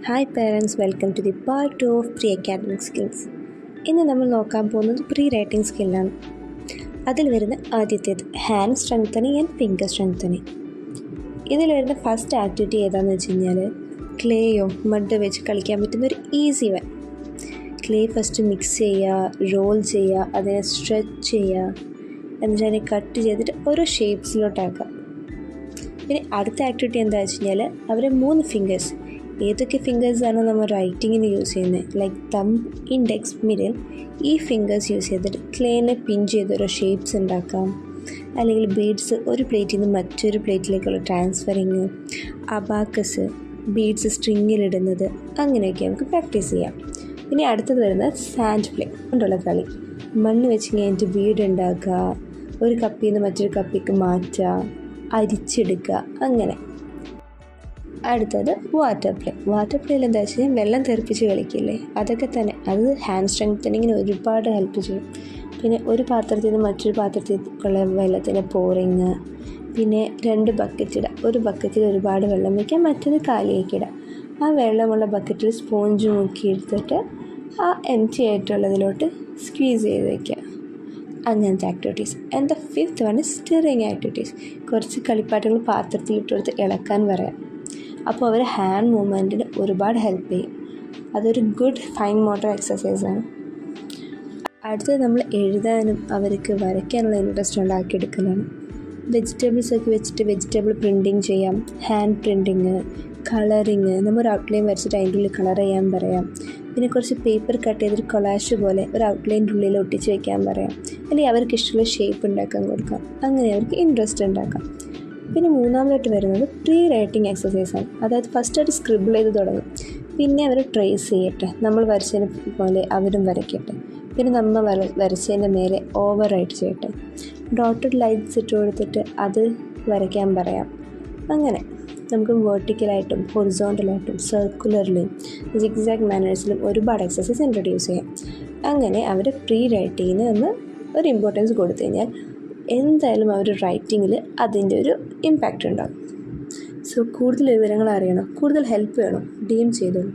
Hi parents, welcome to the part 2 of pre academic skills. ഇന്ന് നമ്മൾ നോക്കാൻ പോകുന്നത് പ്രീ റൈറ്റിംഗ് സ്കില്ലാണ്. അതിൽ വരുന്ന ആദ്യത്തേത് hand strengthening and finger strengthening. ഇതിൽ വരുന്ന ഫസ്റ്റ് ആക്ടിവിറ്റി ഏതാണെന്ന് വെച്ച് കഴിഞ്ഞാൽ ക്ലേയോ മഡ് വെച്ച് കളിക്കാൻ പറ്റുന്ന ഒരു easy one. Clay first mix ചെയ്യുക, റോൾ ചെയ്യുക, അതിനെ സ്ട്രെച്ച് ചെയ്യുക, എന്നിട്ട് അതിനെ കട്ട് ചെയ്തിട്ട് ഓരോ ഷേപ്സിലോട്ടാക്കുക. പിന്നെ അടുത്ത ആക്ടിവിറ്റി എന്താ വെച്ച് കഴിഞ്ഞാൽ അവർ 3 ഫിംഗേഴ്സ്, ഏതൊക്കെ ഫിംഗേഴ്സാണോ നമ്മൾ റൈറ്റിങ്ങിന് യൂസ് ചെയ്യുന്നത്, ലൈക്ക് തമ്പ്, ഇൻഡെക്സ്, മിഡിൽ, ഈ ഫിംഗേഴ്സ് യൂസ് ചെയ്തിട്ട് ക്ലേനെ പിൻ ചെയ്ത് ഓരോ ഷേപ്സ് ഉണ്ടാക്കാം. അല്ലെങ്കിൽ ബീഡ്സ് ഒരു പ്ലേറ്റിൽ നിന്ന് മറ്റൊരു പ്ലേറ്റിലേക്കുള്ള ട്രാൻസ്ഫറിങ്, അബാക്കസ്, ബീഡ്സ് സ്ട്രിങ്ങിലിടുന്നത്, അങ്ങനെയൊക്കെ നമുക്ക് പ്രാക്ടീസ് ചെയ്യാം. പിന്നെ അടുത്തത് വരുന്നത് സാൻഡ് പ്ലേ കൊണ്ടുള്ള കളി. മണ്ണ് വെച്ച് കഴിഞ്ഞിട്ട് വീടുണ്ടാക്കുക, ഒരു കപ്പിൽ നിന്ന് മറ്റൊരു കപ്പിക്ക് മാറ്റുക, അരിച്ചെടുക്കുക, അങ്ങനെ. അടുത്തത് വാട്ടർ പ്ലേ. വാട്ടർ പ്ലേയിൽ എന്താ വെച്ച് കഴിഞ്ഞാൽ വെള്ളം തെറിപ്പിച്ച് കളിക്കില്ലേ, അതൊക്കെ തന്നെ. അത് ഹാൻഡ് സ്ട്രെങ്തനിങ്ങിന് ഒരുപാട് ഹെൽപ്പ് ചെയ്യും. പിന്നെ ഒരു പാത്രത്തിൽ നിന്ന് മറ്റൊരു പാത്രത്തിലേക്കുള്ള വെള്ളത്തിൻ്റെ പോറിങ്, പിന്നെ 2 ബക്കറ്റ് ഇടുക. ഒരു ബക്കറ്റിൽ ഒരുപാട് വെള്ളം വയ്ക്കുക, മറ്റൊരു കാലിലേക്ക് ഇടുക. ആ വെള്ളമുള്ള ബക്കറ്റിൽ സ്പോഞ്ച് മുക്കി എടുത്തിട്ട് ആ എംറ്റി ആയിട്ടുള്ളതിലോട്ട് സ്ക്വീസ് ചെയ്ത് വയ്ക്കുക. അങ്ങനത്തെ activities. And the 5th one is stirring activities. കുറച്ച് കളിപ്പാട്ടങ്ങൾ പാത്രത്തിലിട്ടെടുത്ത് ഇളക്കാൻ പറയാം. അപ്പോൾ അവർ ഹാൻഡ് മൂവ്മെൻറ്റിന് ഒരുപാട് ഹെൽപ്പ് ചെയ്യും. അതൊരു ഗുഡ് ഫൈൻ മോട്ടർ എക്സസൈസാണ്. അടുത്തത് നമ്മൾ എഴുതാനും അവർക്ക് വരയ്ക്കാനുള്ള ഇൻട്രസ്റ്റ് ഉണ്ടാക്കിയെടുക്കലാണ്. വെജിറ്റബിൾസൊക്കെ വെച്ചിട്ട് വെജിറ്റബിൾ പ്രിൻറ്റിങ് ചെയ്യാം, ഹാൻഡ് പ്രിൻറ്റിങ്, കളറിങ്. നമ്മൾ ഒരു ഔട്ട്ലൈൻ വരച്ചിട്ട് അതിൻ്റെ ഉള്ളിൽ കളർ ചെയ്യാൻ പറയാം. പിന്നെ കുറച്ച് പേപ്പർ കട്ട് ചെയ്തൊരു കൊളാഷ് പോലെ ഒരു ഔട്ട്ലൈൻ്റെ ഉള്ളിൽ ഒട്ടിച്ച് വയ്ക്കാൻ പറയാം. അല്ലെങ്കിൽ അവർക്ക് ഇഷ്ടമുള്ള ഷേപ്പ് ഉണ്ടാക്കാൻ കൊടുക്കാം. അങ്ങനെ അവർക്ക് ഇൻട്രസ്റ്റ് ഉണ്ടാക്കാം. പിന്നെ മൂന്നാമതായിട്ട് വരുന്നത് പ്രീ റൈറ്റിംഗ് എക്സസൈസാണ്. അതായത് ഫസ്റ്റ് അവർ സ്ക്രിബിൾ ചെയ്ത് തുടങ്ങും, പിന്നെ അവർ ട്രേസ് ചെയ്യട്ടെ, നമ്മൾ വരച്ചതിന് പോലെ അവരും വരയ്ക്കട്ടെ. പിന്നെ നമ്മൾ വരച്ചതിൻ്റെ മേലെ ഓവർ റൈറ്റ് ചെയ്യട്ടെ. ഡോട്ടഡ് ലൈൻസ് ഇട്ട് കൊടുത്തിട്ട് അത് വരയ്ക്കാൻ പറയാം. അങ്ങനെ നമുക്ക് വെർട്ടിക്കലായിട്ടും ഹൊറിസോണ്ടലായിട്ടും സർക്കുലറിലും സിഗ്സാഗ് മാനേഴ്സിലും ഒരുപാട് എക്സസൈസ് ഇൻട്രൊഡ്യൂസ് ചെയ്യാം. അങ്ങനെ അവർ പ്രീ റൈറ്റിങ്ങിന് നമ്മൾ ഒരു ഇമ്പോർട്ടൻസ് കൊടുത്തു കഴിഞ്ഞാൽ എന്തായാലും അവർ റൈറ്റിങ്ങിൽ അതിൻ്റെ ഒരു ഇമ്പാക്റ്റ് ഉണ്ടാകും. സോ കൂടുതൽ വിവരങ്ങൾ അറിയണം, കൂടുതൽ ഹെൽപ്പ് വേണം, DM ചെയ്തോളൂ.